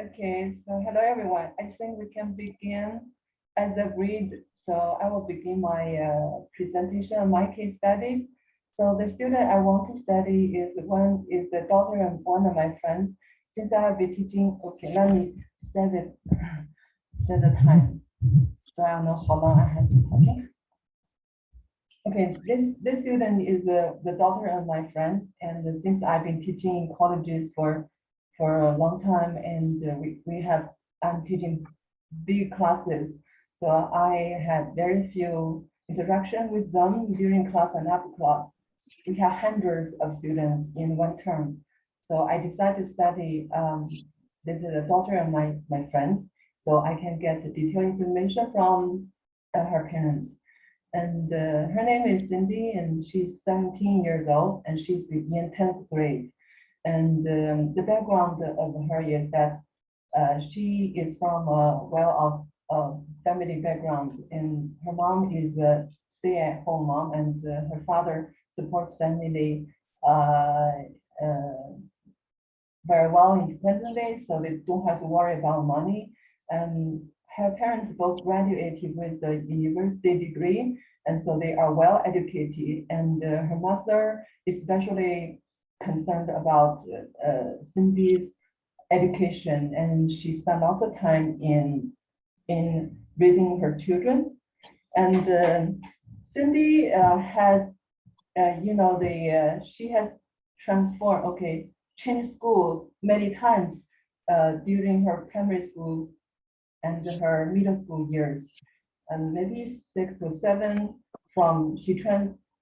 Okay, so hello everyone. I think we can begin as agreed. So I will begin my presentation on my case studies. So the student I want to study is the daughter of one of my friends. Since I have been teaching, okay, let me set it set the time so I know how long I have been talking. Okay, this student is the daughter of my friends, and since I've been teaching in colleges for a long time, and I'm teaching big classes, so I had very few interaction with them during class and after class. We have hundreds of students in one term, so I decided to study. This is the daughter of my friends, so I can get detailed information from her parents. And her name is Cindy, and she's 17 years old, and she's in 10th grade. And the background of her is that she is from a well-off family background, and her mom is a stay-at-home mom, and her father supports family uh, uh, very well independently, so they don't have to worry about money. And her parents both graduated with a university degree, and so they are well educated. And her mother is especially concerned about Cindy's education, and she spent lots of time in raising her children. And Cindy has, she has transformed, okay, changed schools many times during her primary school and her middle school years, and maybe 6 to 7.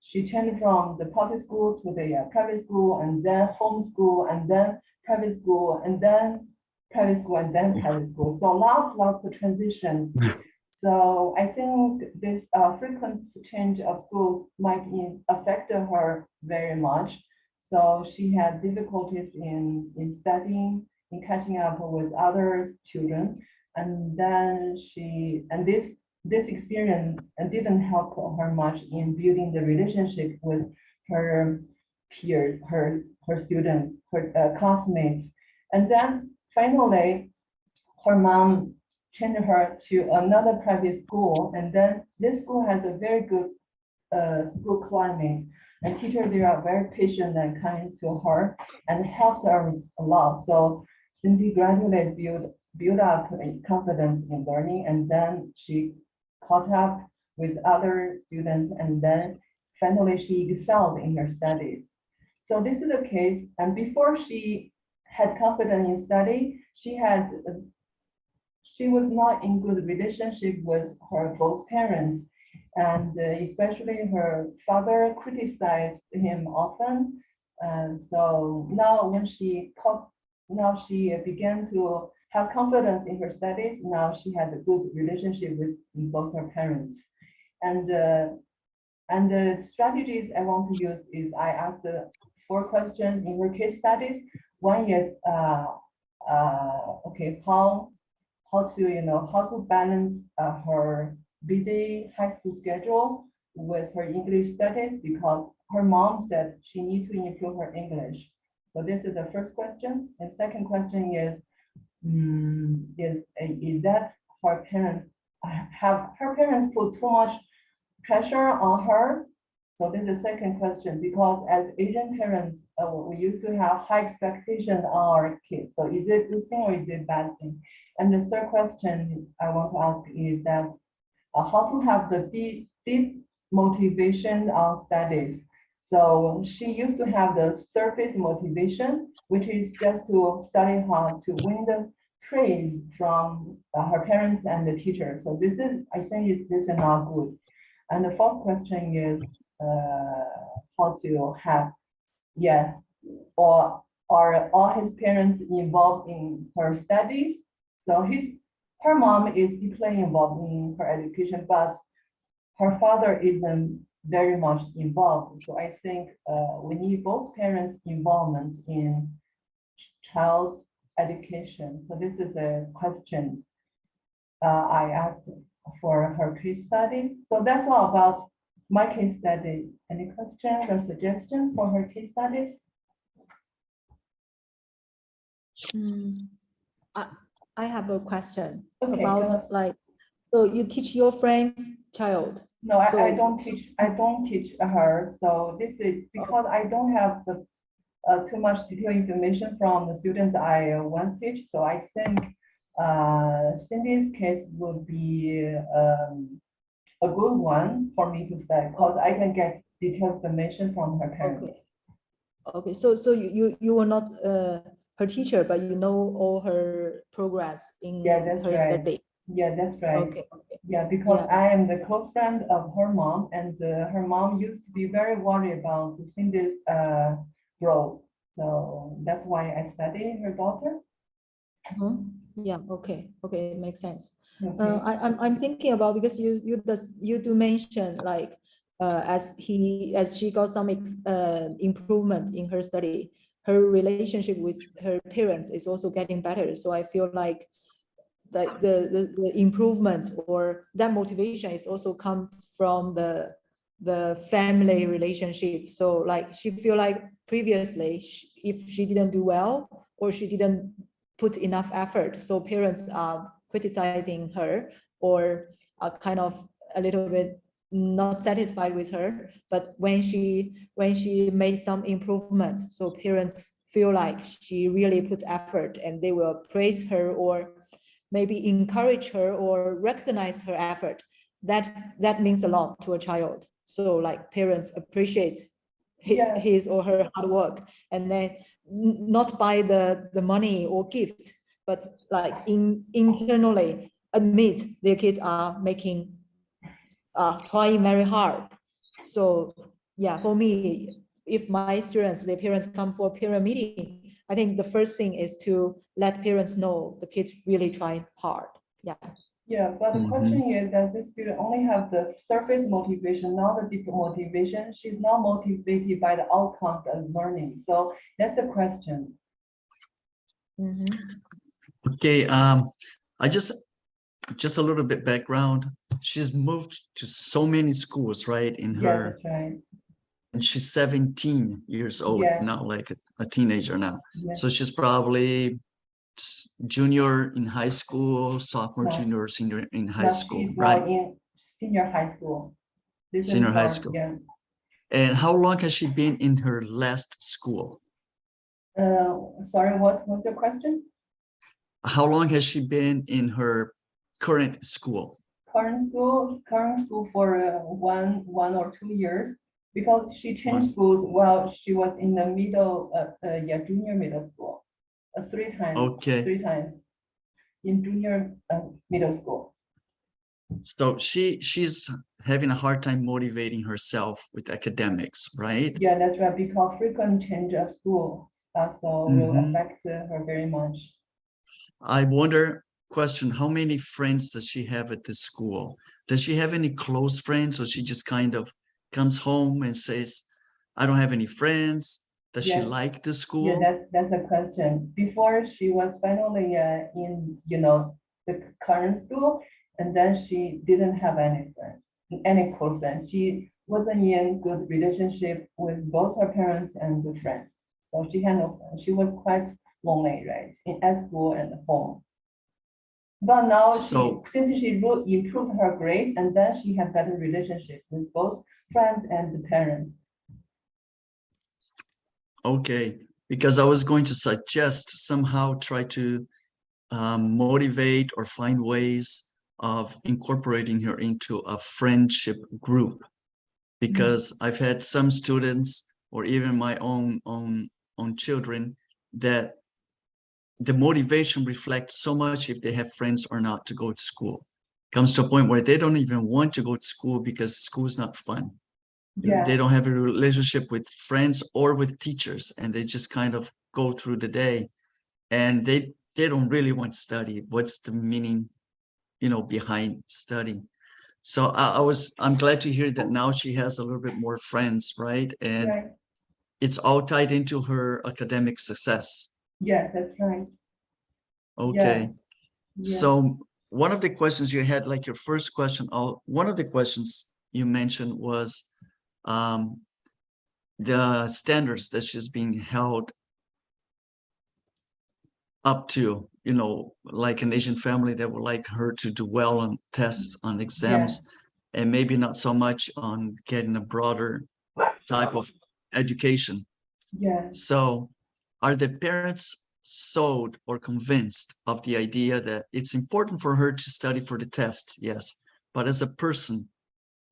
She changed from the public school to the private school, and then home school, and then private school, and then private school, and then private school. So lots of transitions. So I think this frequent change of schools might affect her very much. So she had difficulties in studying, in catching up with other children. And then this experience didn't help her much in building the relationship with her peers, her students, her classmates. And then finally, her mom changed her to another private school, and then this school has a very good school climate, and teachers there are very patient and kind to her and helped her a lot. So Cindy gradually build up confidence in learning, and then she caught up with other students, and then finally she excelled in her studies. So this is the case, and before she had confidence in study, she was not in good relationship with her both parents, and especially her father criticized him often. And so now she began to have confidence in her studies. Now she had a good relationship with both her parents. And the strategies I want to use is I asked 4 questions in her case studies. One is okay, how to balance her busy high school schedule with her English studies, because her mom said she needs to improve her English. So this is the first question. And second question is that her parents put too much pressure on her? So this is the second question, because as Asian parents, we used to have high expectations on our kids. So is it good thing or is it bad thing? And the third question I want to ask is that how to have the deep motivation on studies. So she used to have the surface motivation, which is just to study hard to win the praise from her parents and the teacher. So this is, I think, this is not good. And the fourth question is how to have, or are all his parents involved in her studies? So her mom is deeply involved in her education, but her father isn't very much involved. So I think we need both parents' involvement in child's education. So this is the questions I asked for her case studies. So that's all about my case study. Any questions or suggestions for her case studies? I have a question Okay, about like, so you teach your friend's child. No, I So- don't teach. I don't teach her. So this is because I don't have the too much detailed information from the students I once teach. So I think Cindy's case would be a good one for me to study because I can get detailed information from her parents. Okay. Okay, so you were not her teacher, but you know all her progress in Yeah, that's her right. study. Yeah, that's right. Okay, okay. Yeah, because Yeah. I am the close friend of her mom, and her mom used to be very worried about Cindy's growth. So that's why I study her daughter. Yeah, okay, okay, it makes sense. Okay. I'm thinking about, because you do mention like as she got some improvement in her study, her relationship with her parents is also getting better. So I feel like the improvement or that motivation is also comes from the family relationship. So like she feel like previously if she didn't do well or she didn't put enough effort, so parents are criticizing her or are kind of a little bit not satisfied with her. But when she made some improvement, so parents feel like she really put effort and they will praise her or maybe encourage her or recognize her effort. That means a lot to a child. So like parents appreciate Yeah. his or her hard work, and then not by the money or gift, but like internally admit their kids are making trying very hard. So yeah, for me, if my students, their parents come for a parent meeting, I think the first thing is to let parents know the kids really try hard. Yeah. Yeah, but the question is, does this student only have the surface motivation, not the deep motivation? She's not motivated by the outcomes of learning. So that's the question. Okay, I just a little bit background. She's moved to so many schools, right? Yeah, that's right. And she's 17 years old Yeah. now, like a teenager now. Yeah. So she's probably junior in high school, sophomore, No. junior, senior in Now high school, she's now right? in senior high school. This is Senior high her- school. Yeah. And how long has she been in her last school? Sorry, what was your question? How long has she been in her current school? Current school for one or 2 years, because she changed schools while she was in the junior middle school, three times. Okay. 3 times in junior middle school. So she's having a hard time motivating herself with academics, right? Yeah, that's right, because frequent change of schools also will affect her very much. I wonder, question, how many friends does she have at this school? Does she have any close friends, or she just kind of comes home and says, I don't have any friends? Does she Yes. like the school? Yeah, that's a question. Before she was finally in, the current school, and then she didn't have any friends, any close friends. She wasn't in good relationship with both her parents and the friends. So she had no friends. She was quite lonely, right, at school and at home. But now since she improved her grades, and then she had better relationship with both friends and the parents. Okay, because I was going to suggest somehow try to motivate or find ways of incorporating her into a friendship group. Because I've had some students, or even my own children, that the motivation reflects so much if they have friends or not to go to school. Comes to a point where they don't even want to go to school because school is not fun. Yeah. They don't have a relationship with friends or with teachers, and they just kind of go through the day, and they don't really want to study. What's the meaning, behind studying? So I'm glad to hear that now she has a little bit more friends, right? And Right. it's all tied into her academic success. Yeah, that's right. Okay. Yeah. So one of the questions you had, like your first question, one of the questions you mentioned was the standards that she's being held up to, you know, like an Asian family that would like her to do well on tests, on exams, and maybe not so much on getting a broader type of education. Yeah, So are the parents sold or convinced of the idea that it's important for her to study for the tests? Yes. But as a person,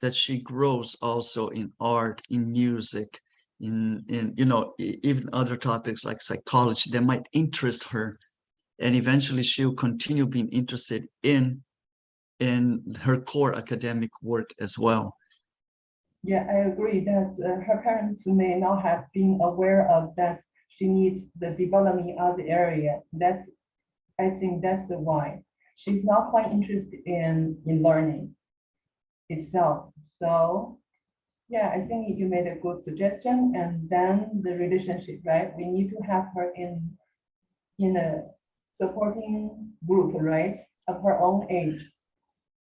that she grows also in art, in music, in you know, even other topics like psychology that might interest her, and eventually she'll continue being interested in her core academic work as well. yeah, I agree that her parents may not have been aware of that she needs the development in other areas. I think that's the why. She's not quite interested in learning itself. So yeah, I think you made a good suggestion. And then the relationship, right? We need to have her in a supporting group, right? Of her own age.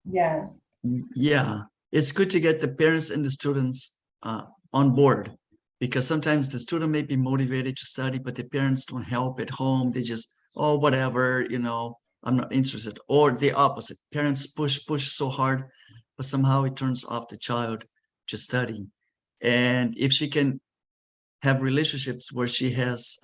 Yeah, Yeah, it's good to get the parents and the students on board, because sometimes the student may be motivated to study, but the parents don't help at home. They just, oh, whatever, you know, I'm not interested. Or the opposite, parents push so hard, but somehow it turns off the child to study. And if she can have relationships where she has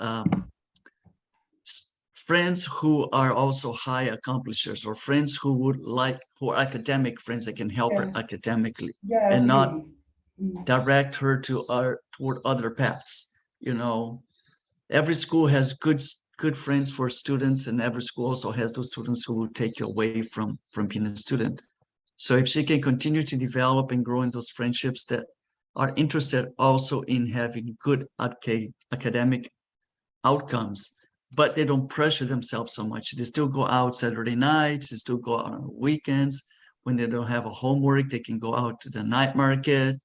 friends who are also high accomplishers, or friends who would like, who are academic friends that can help her yeah, academically yeah, I and not agree. Mm, direct her to toward other paths. You know, every school has good friends for students, and every school also has those students who will take you away from being a student. So if she can continue to develop and grow in those friendships that are interested also in having good academic outcomes, but they don't pressure themselves so much. They still go out Saturday nights, they still go out on weekends. When they don't have a homework, they can go out to the night market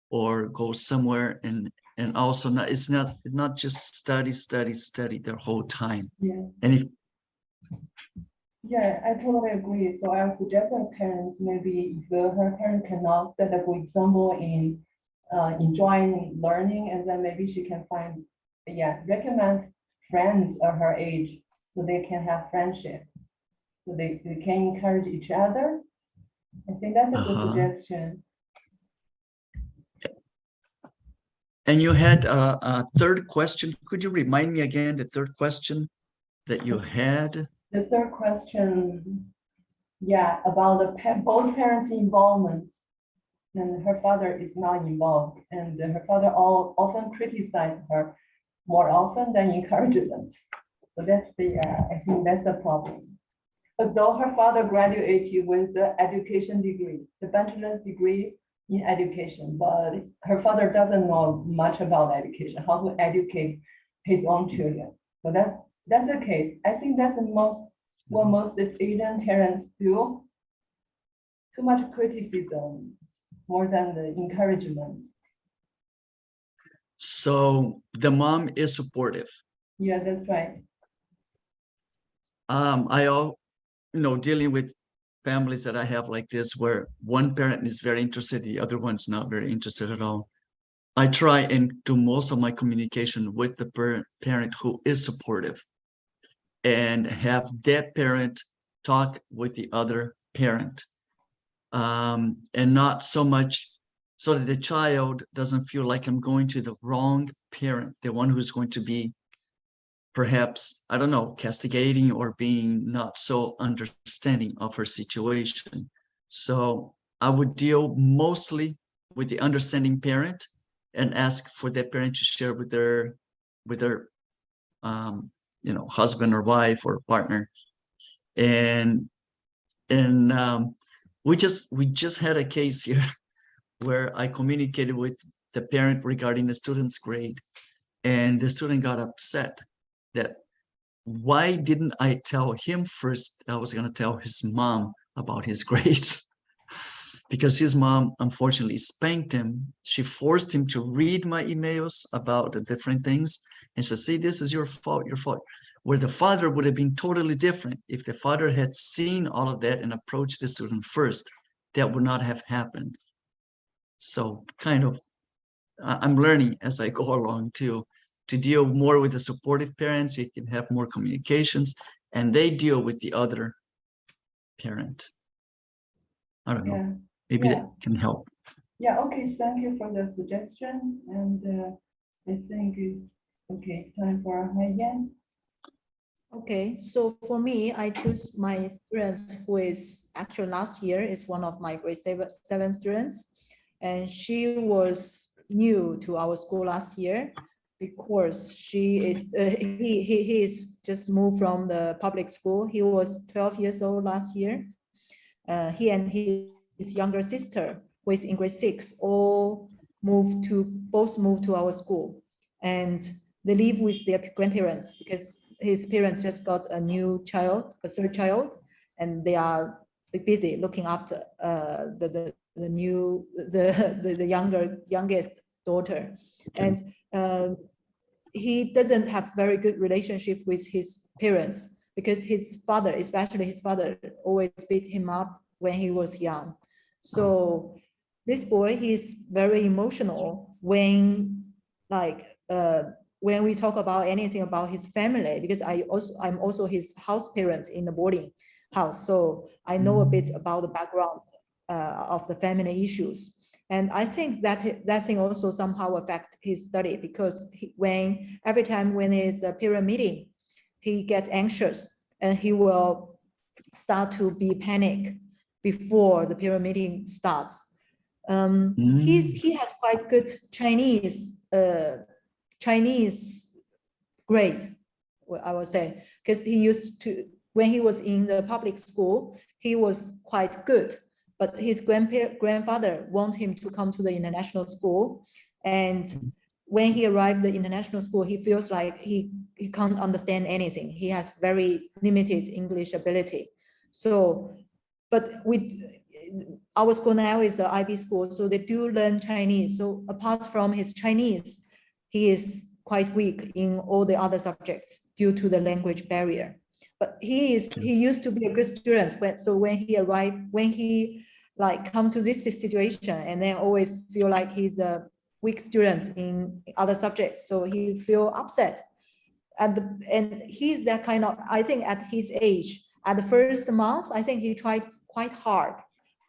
or go somewhere, and also not, it's not just study their whole time. yeah, And if yeah, I totally agree. So I would suggest her parents, maybe if her parent cannot set a good example in enjoying learning, and then maybe she can find, yeah, recommend friends of her age so they can have friendship. So they can encourage each other. I think that's a good uh-huh. suggestion. And you had a third question. Could you remind me again the third question that you had? The third question, yeah, about both parents' involvement. And her father is not involved, and her father often criticized her more often than encouragement. So that's I think that's the problem. Although her father graduated with the education degree, the bachelor's degree in education, but her father doesn't know much about education, how to educate his own children. So that's the case. I think that's the most what most Asian parents do. Too much criticism more than the encouragement. So the mom is supportive. Yeah, that's right. I all, you know, dealing with families that I have like this, where one parent is very interested, the other one's not very interested at all. I try and do most of my communication with the parent who is supportive, and have that parent talk with the other parent, and not so much so that the child doesn't feel like I'm going to the wrong parent, the one who's going to be perhaps, I don't know, castigating or being not so understanding of her situation. So I would deal mostly with the understanding parent and ask for that parent to share with their um, you know, husband or wife or partner. And we just had a case here where I communicated with the parent regarding the student's grade, and the student got upset that why didn't I tell him first I was going to tell his mom about his grades? Because his mom unfortunately spanked him. She forced him to read my emails about the different things and said, see, this is your fault, your fault. Where the father would have been totally different. If the father had seen all of that and approached the student first, that would not have happened. So kind of I'm learning as I go along to deal more with the supportive parents. He can have more communications, and they deal with the other parent. I don't know. Yeah, Maybe yeah. that can help. Yeah, okay, thank you for the suggestions, and I think it's okay, it's time for Haiyan. Okay, so for me, I choose my student who is actually last year is one of my grade seven students, and she was new to our school last year because she is he is just moved from the public school. He was 12 years old last year. He and his younger sister, who is in grade 6, both moved to our school, and they live with their grandparents because his parents just got a new child, a third child, and they are busy looking after the youngest daughter, and he doesn't have very good relationship with his parents because his father, especially his father, always beat him up when he was young. So this boy, he's very emotional when when we talk about anything about his family, because I'm also his house parent in the boarding house. So I know a bit about the background of the family issues. And I think that thing also somehow affect his study because every time when it's a parent meeting, he gets anxious and he will start to be panic before the parent meeting starts. He has quite good Chinese grade, I would say, because he used to, when he was in the public school, he was quite good. But his grandfather wanted him to come to the international school. And when he arrived at the international school, he feels like he can't understand anything. He has very limited English ability. So, but our school now is an IB school, so they do learn Chinese. So apart from his Chinese, he is quite weak in all the other subjects due to the language barrier. But he used to be a good student. So when he arrived, when he come to this situation, and then always feel like he's a weak student in other subjects, so he feel upset. And he's that kind of, I think at his age, at the first month, I think he tried quite hard.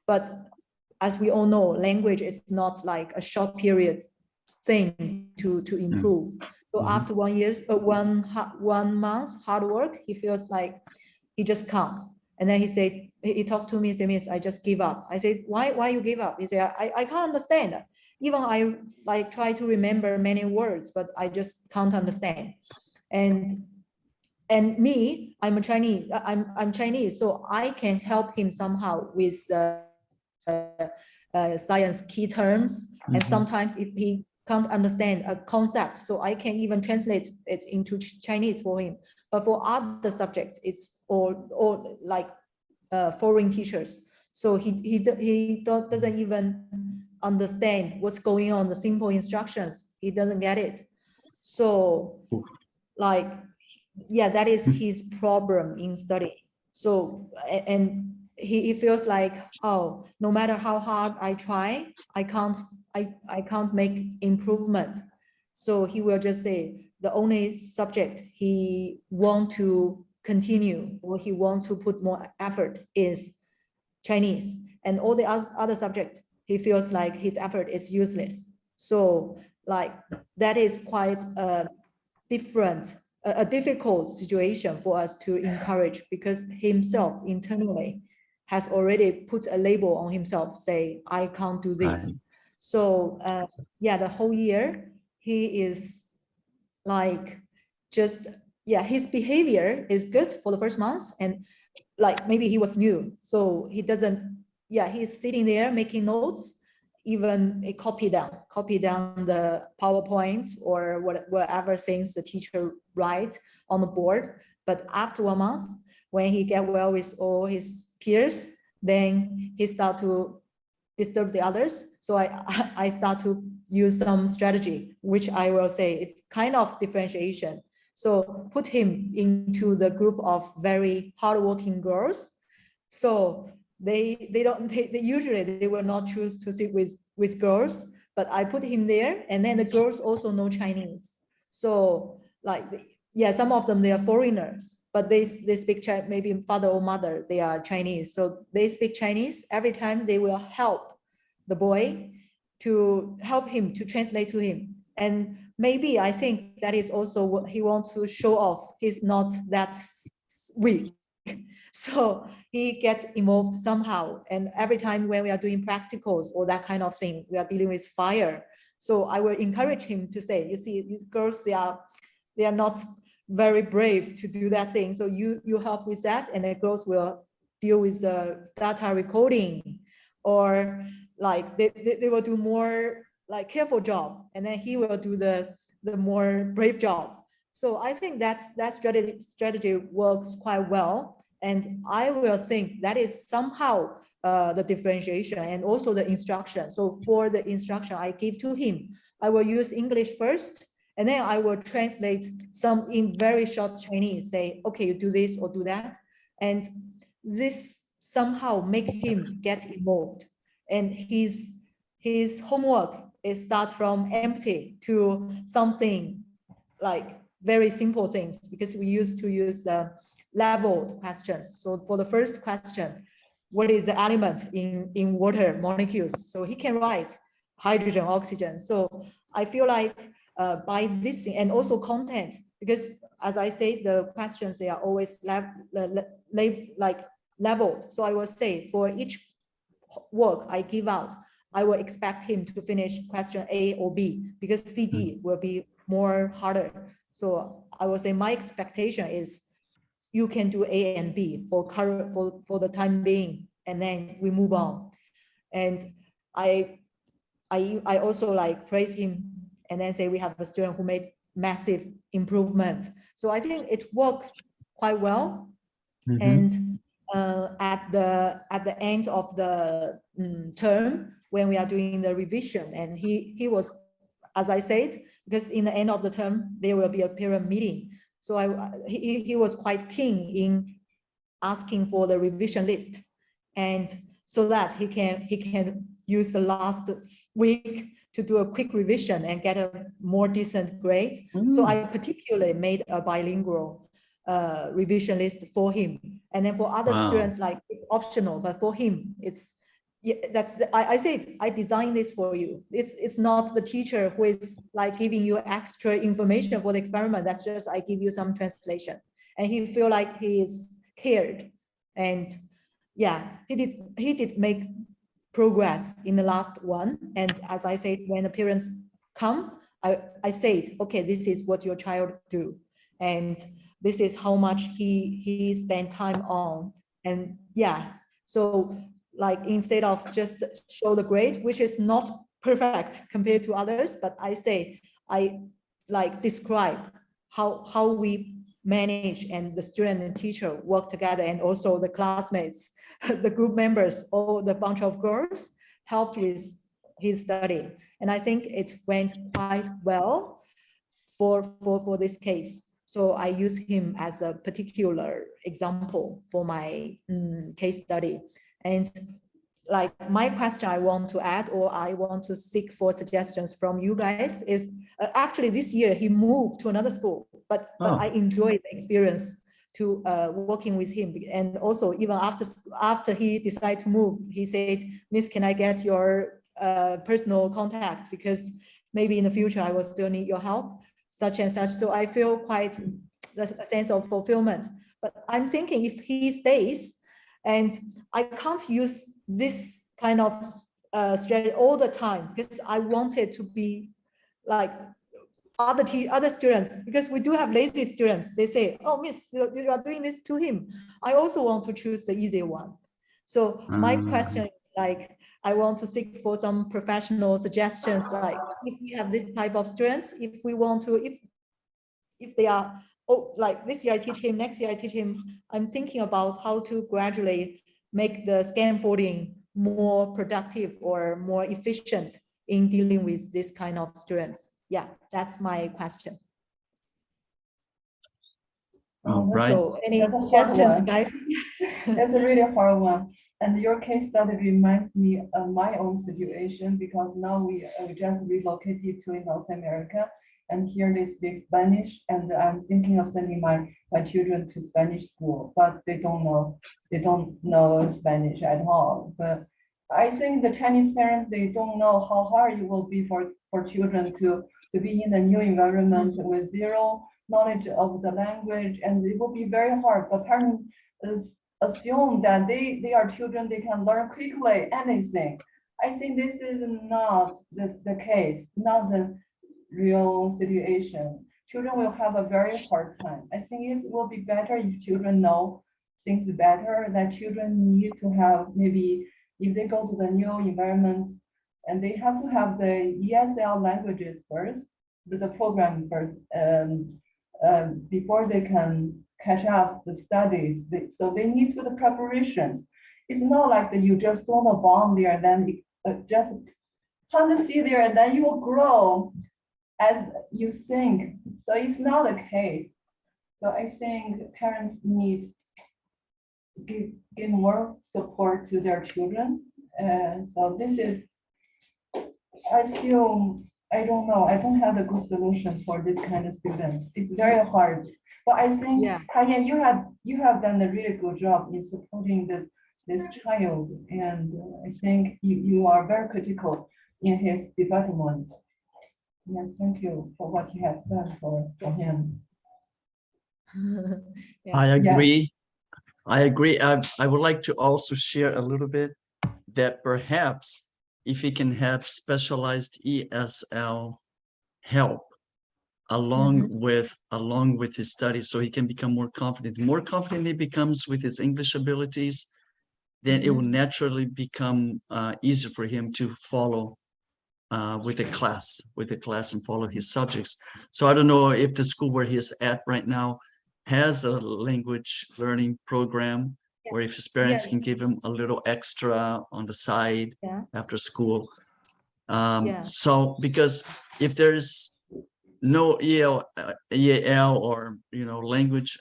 But as we all know, language is not like a short period thing to improve. So after 1 year, 1 month hard work, he feels like he just can't. And then he said, he talked to me and said, "Miss, I just give up." I said, why you give up? He said, I can't understand. Even I try to remember many words, but I just can't understand. And me, I'm Chinese, so I can help him somehow with science key terms. And sometimes if he can't understand a concept, so I can even translate it into Chinese for him. But for other subjects, it's or like foreign teachers. So he doesn't even understand what's going on, the simple instructions. He doesn't get it. So like, yeah, that is his problem in study. So, and he feels like, oh, no matter how hard I try, I can't make improvement. So he will just say the only subject he want to continue or he want to put more effort is Chinese, and all the other subjects he feels like his effort is useless. So like that is quite a difficult situation for us to encourage, because himself internally has already put a label on himself, say, I can't do this. Right. So yeah, the whole year he is like just, yeah, his behavior is good for the first month, and like maybe he was new, so he doesn't, yeah, he's sitting there making notes, even copy down the PowerPoints or whatever things the teacher writes on the board. But after 1 month, when he get well with all his peers, then he start to disturb the others. So I start to use some strategy, which I will say it's kind of differentiation. So put him into the group of very hardworking girls. So they usually they will not choose to sit with girls, but I put him there, and then the girls also know Chinese. So like, yeah, some of them, they are foreigners, but they speak Chinese, maybe father or mother, they are Chinese. So they speak Chinese. Every time they will help the boy to help him to translate to him. And maybe I think that is also what he wants to show off. He's not that weak. So he gets involved somehow. And every time when we are doing practicals or that kind of thing, we are dealing with fire. So I will encourage him to say, you see, these girls, they are not very brave to do that thing. So you help with that, and the girls will deal with the data recording, or like they will do more like careful job, and then he will do the more brave job. So I think that strategy works quite well. And I will think that is somehow the differentiation and also the instruction. So for the instruction I give to him, I will use English first, and then I will translate some in very short Chinese, say, okay, you do this or do that. And this somehow make him get involved. And his homework is start from empty to something like very simple things, because we used to use the leveled questions. So for the first question, what is the element in water molecules? So he can write hydrogen, oxygen. So I feel like by this, and also content, because as I say, the questions, they are always leveled. So I will say for each work I give out, I will expect him to finish question A or B, because CD will be more harder. So I will say my expectation is you can do A and B for the time being, and then we move on. And I also like praise him, and then say we have a student who made massive improvements. So I think it works quite well. And at the end of the term, when we are doing the revision, and he was, as I said, because in the end of the term there will be a parent meeting. So he was quite keen in asking for the revision list, and so that he can use the last week to do a quick revision and get a more decent grade. So I particularly made a bilingual revision list for him. And then for other students, like it's optional, but for him, it's, yeah, that's, I said, I designed this for you. It's not the teacher who is like giving you extra information for the experiment. That's just, I give you some translation. And he feel like he is cared. And yeah, he did make progress in the last one. And as I said, when the parents come, I said, okay, this is what your child do. And this is how much he spent time on. And yeah, so like instead of just show the grade, which is not perfect compared to others, but I say, I like describe how we manage, and the student and teacher work together, and also the classmates, the group members, all the bunch of girls helped with his study. And I think it went quite well for this case. So I use him as a particular example for my case study. And like my question I want to add, or I want to seek for suggestions from you guys is, actually this year he moved to another school, but I enjoyed the experience to working with him. And also even after he decided to move, he said, Miss, can I get your personal contact? Because maybe in the future I will still need your help, such and such. So I feel quite a sense of fulfillment. But I'm thinking if he stays, and I can't use this kind of strategy all the time, because I wanted to be like other students, because we do have lazy students. They say, oh, Miss, you are doing this to him. I also want to choose the easy one. So my question is like, I want to seek for some professional suggestions, like if we have this type of students, if we want to, if they are, oh, like this year I teach him, next year I teach him, I'm thinking about how to gradually make the scaffolding more productive or more efficient in dealing with this kind of students. Yeah, that's my question. Right. So any suggestions, guys? That's a really hard one. And your case study reminds me of my own situation, because now we just relocated to North America. and here they speak Spanish, and I'm thinking of sending my children to Spanish school, but they don't know Spanish at all. But I think the Chinese parents, they don't know how hard it will be for children to be in a new environment with zero knowledge of the language, and it will be very hard. But parents assume that they are children, they can learn quickly anything. I think this is not the case, not the real situation. Children will have a very hard time. I think it will be better if children know things better, that children need to have, maybe if they go to the new environment, and they have to have the ESL languages first, the program first, before they can catch up the studies. So they need to the preparations. It's not like that you just throw a bomb there and then just plant the seed there and then you will grow as you think. So it's not the case. So I think parents need to give more support to their children. And so this is, I don't know, I don't have a good solution for this kind of students. It's very hard. But I think, Yeah. Haiyan, you have done a really good job in supporting this child, and I think you are very critical in his development. Yes, thank you for what you have done for him. Yeah. I agree. I agree. I would like to also share a little bit that perhaps if he can have specialized ESL help along with his studies, so he can become more confident. The more confident he becomes with his English abilities, then it will naturally become easier for him to follow with the class and follow his subjects. So I don't know if the school where he is at right now has a language learning program, or if his parents can give him a little extra on the side after school. So because if there's no EAL or language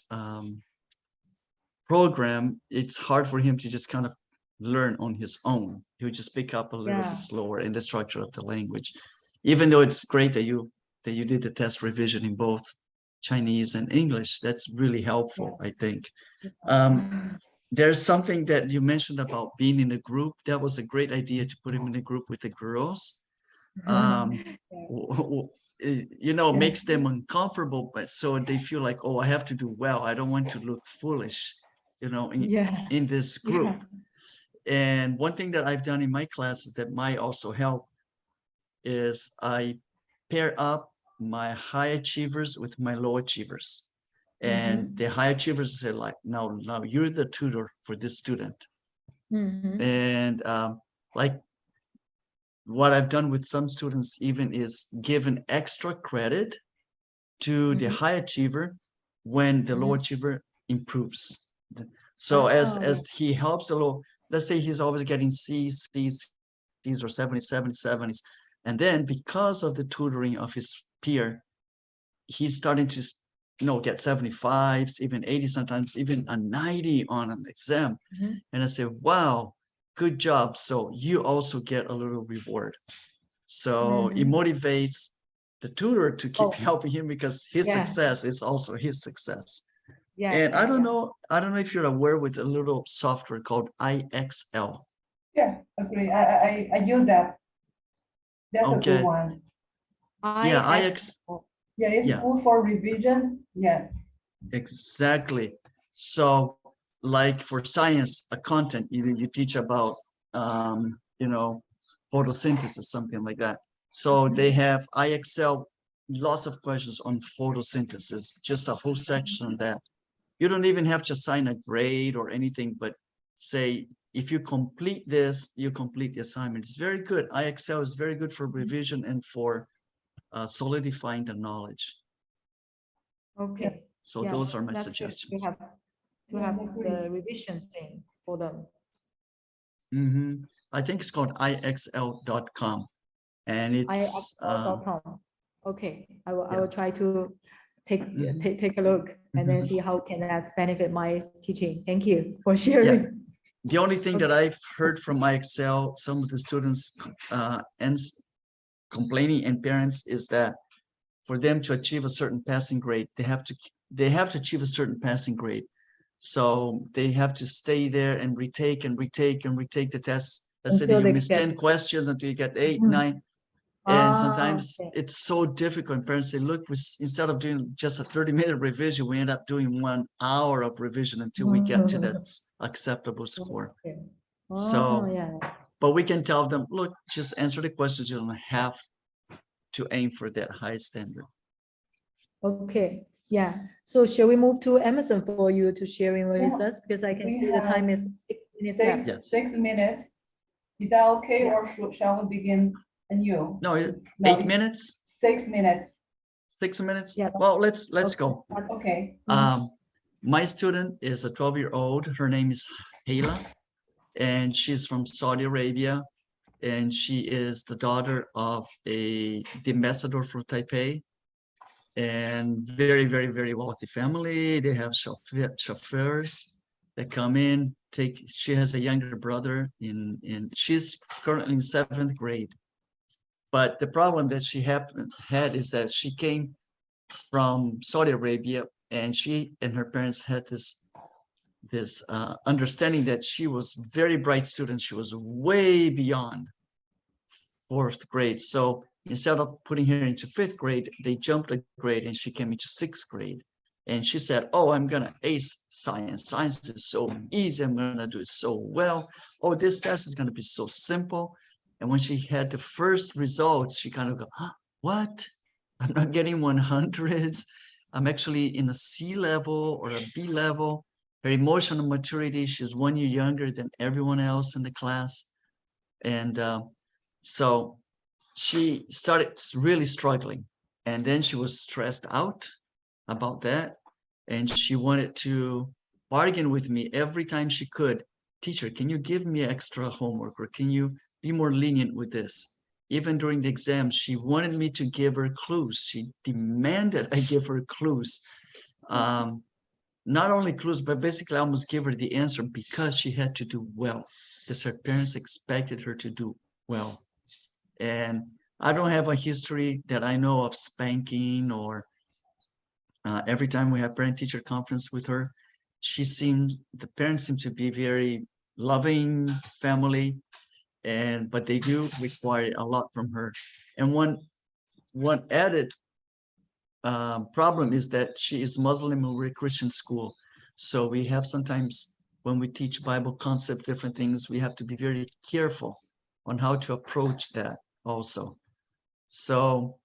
program, it's hard for him to just kind of learn on his own. He'll just pick up a little bit slower in the structure of the language, even though it's great that you did the test revision in both Chinese and English. That's really helpful, I think. There's something that you mentioned about being in a group. That was a great idea, to put him in a group with the girls. Makes them uncomfortable, but so they feel like, oh, I have to do well. I don't want to look foolish, in this group. And one thing that I've done in my classes that might also help is I pair up my high achievers with my low achievers. And the high achievers say like, now you're the tutor for this student. And like what I've done with some students even is given extra credit to the high achiever when the low achiever improves. So as he helps a little, let's say he's always getting C's or 70s, and then because of the tutoring of his peer, he's starting to get 75s, even 80, sometimes even a 90 on an exam. And I say, wow, good job. So you also get a little reward. So it motivates the tutor to keep helping him, because his success is also his success. And I don't know if you're aware with a little software called IXL. Yes, agree. I use that. That's a good one. Yeah, IXL. Yeah, it's good for revision. Yes. Exactly. So like for science, a content, you teach about, photosynthesis, something like that. So they have IXL, lots of questions on photosynthesis, just a whole section on that. You don't even have to assign a grade or anything, but say, if you complete this, you complete the assignment. It's very good. IXL is very good for revision and for solidifying the knowledge. Okay. So those are my suggestions. To have the revision thing for them. I think it's called IXL.com, and it's IXL.com. Okay, I will try to take a look and then see how can that benefit my teaching. Thank you for sharing. The only thing that I've heard from IXL, some of the students and complaining and parents, is that for them to achieve a certain passing grade, they have to achieve a certain passing grade. So they have to stay there and retake and retake and retake the tests. Let's say that Until you they miss get 10 questions until you get 8, Mhm. 9. And Ah, sometimes okay. it's so difficult. Parents say, look, instead of doing just a 30-minute revision, we end up doing 1 hour of revision until we get to that acceptable score. Okay. Oh, So, yeah. but we can tell them, look, just answer the questions. You don't have to aim for that high standard. Okay. Yeah. So shall we move to Emerson for you to sharing with Yeah, us? Because I can we see the time have is 6 minutes left. Yes. 6 minutes. Is that okay, Yeah. or shall we begin anew? No, No, 8 minutes, 6 minutes. 6 minutes. Yeah. Well, let's Okay. go. Okay. My student is a 12-year-old. Her name is Haiyan, and she's from Saudi Arabia. And she is the daughter of the ambassador for Taipei, and very, very, very wealthy family. They have chauffeurs that come in. She has a younger brother she's currently in 7th grade. But the problem that she had is that she came from Saudi Arabia, and she and her parents had this understanding that she was very bright student. She was way beyond 4th grade. So instead of putting her into 5th grade, they jumped a grade and she came into 6th grade. And she said, oh, I'm going to ace science. Science is so easy. I'm going to do it so well. Oh, this test is going to be so simple. And when she had the first results, she kind of go, huh, what? I'm not getting 100s. I'm actually in a C level or a B level. Her emotional maturity, she's 1 year younger than everyone else in the class. And so she started really struggling, and then she was stressed out about that, and she wanted to bargain with me every time she could. Teacher, can you give me extra homework, or can you be more lenient with this? Even during the exam, she wanted me to give her clues. She demanded I give her clues. Not only clues, but basically I almost give her the answer because she had to do well, because her parents expected her to do well. And I don't have a history that I know of spanking, or every time we have parent-teacher conference with her, the parents seem to be very loving family, but they do require a lot from her. And one added problem is that she is Muslim and we're a Christian school. So we have sometimes, when we teach Bible concept, different things, we have to be very careful on how to approach that also. So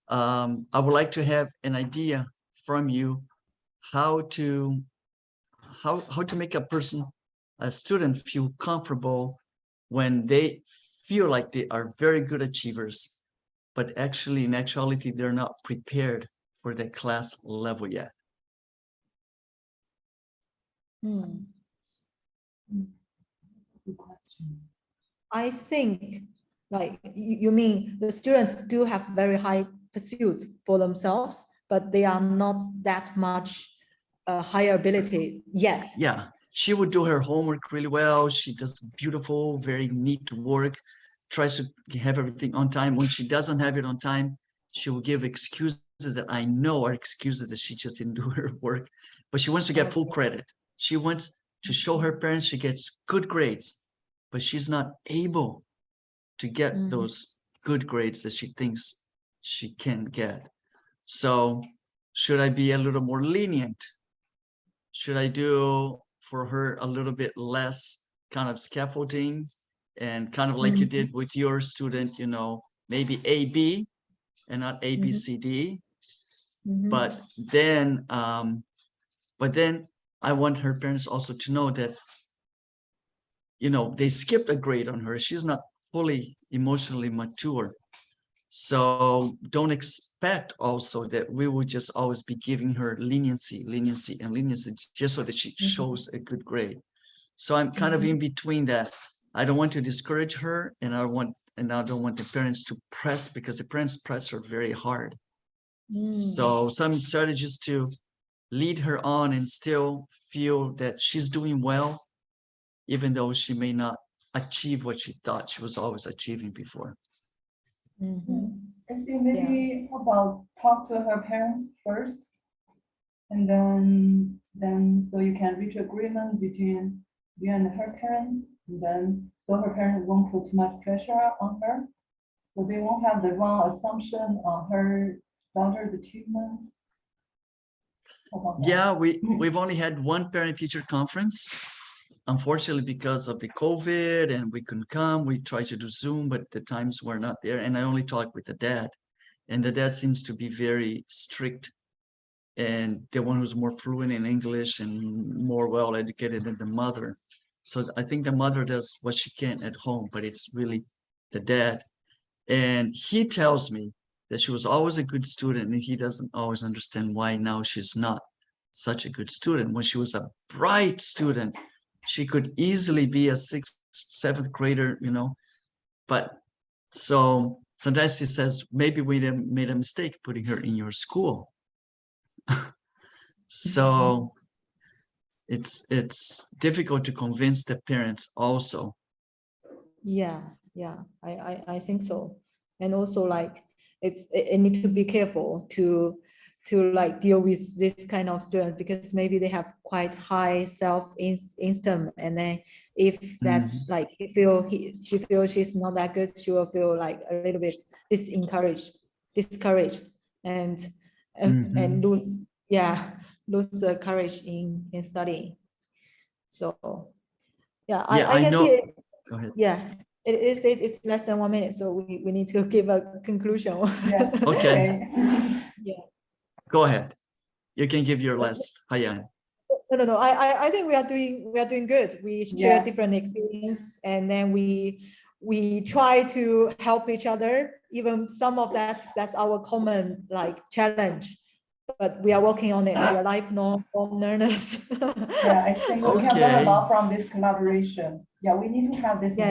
I would like to have an idea from you how to make a student feel comfortable when they feel like they are very good achievers, but actually in actuality they're not prepared for the class level yet. Hmm. Good question. I think, like, you mean the students do have very high pursuit for themselves, but they are not that much higher ability yet. Yeah, she would do her homework really well. She does beautiful, very neat work, tries to have everything on time. When she doesn't have it on time, she will give excuses that I know are excuses that she just didn't do her work, but she wants to get full credit. She wants to show her parents she gets good grades, but she's not able to get those good grades that she thinks she can get. So should I be a little more lenient? Should I do for her a little bit less kind of scaffolding, and kind of like you did with your student, maybe AB and not A, B, C, D. But then I want her parents also to know that, they skipped a grade on her. She's not fully emotionally mature. So don't expect also that we will just always be giving her leniency, and leniency just so that she shows a good grade. So I'm kind of in between that. I don't want to discourage her, and I don't want the parents to press, because the parents press her very hard. So some strategies to lead her on and still feel that she's doing well, even though she may not achieve what she thought she was always achieving before. I see maybe how about talk to her parents first, and then so you can reach agreement between you and her parents, and then so her parents won't put too much pressure on her, so they won't have the wrong assumption on her daughter's achievement. How about that? Yeah, we've only had one parent-teacher conference. Unfortunately, because of the COVID and we couldn't come, we tried to do Zoom, but the times were not there. And I only talked with the dad. And the dad seems to be very strict and the one who's more fluent in English and more well educated than the mother. So I think the mother does what she can at home, but it's really the dad. And he tells me that she was always a good student and he doesn't always understand why now she's not such a good student. When she was a bright student, she could easily be a 6th, 7th grader, you know. But so sometimes he says, maybe we made a mistake putting her in your school. So it's difficult to convince the parents also. Yeah, I think so. And also like it need to be careful to like deal with this kind of student, because maybe they have quite high self-esteem, and then if that's like she feels she's not that good, she will feel like a little bit discouraged and lose the courage in studying. So yeah, I can know. see it. Go ahead. Yeah, it's less than 1 minute, so we need to give a conclusion. Yeah. Okay. Yeah. Go ahead. You can give your last, Haiyan. No. I think we are doing good. We share Yeah. different experience, and then we try to help each other. Even some of that's our common like challenge, but we are working on it. We are lifelong learners. Yeah, I think we can learn a Okay. lot from this collaboration. Yeah, we need to have this Yeah. more.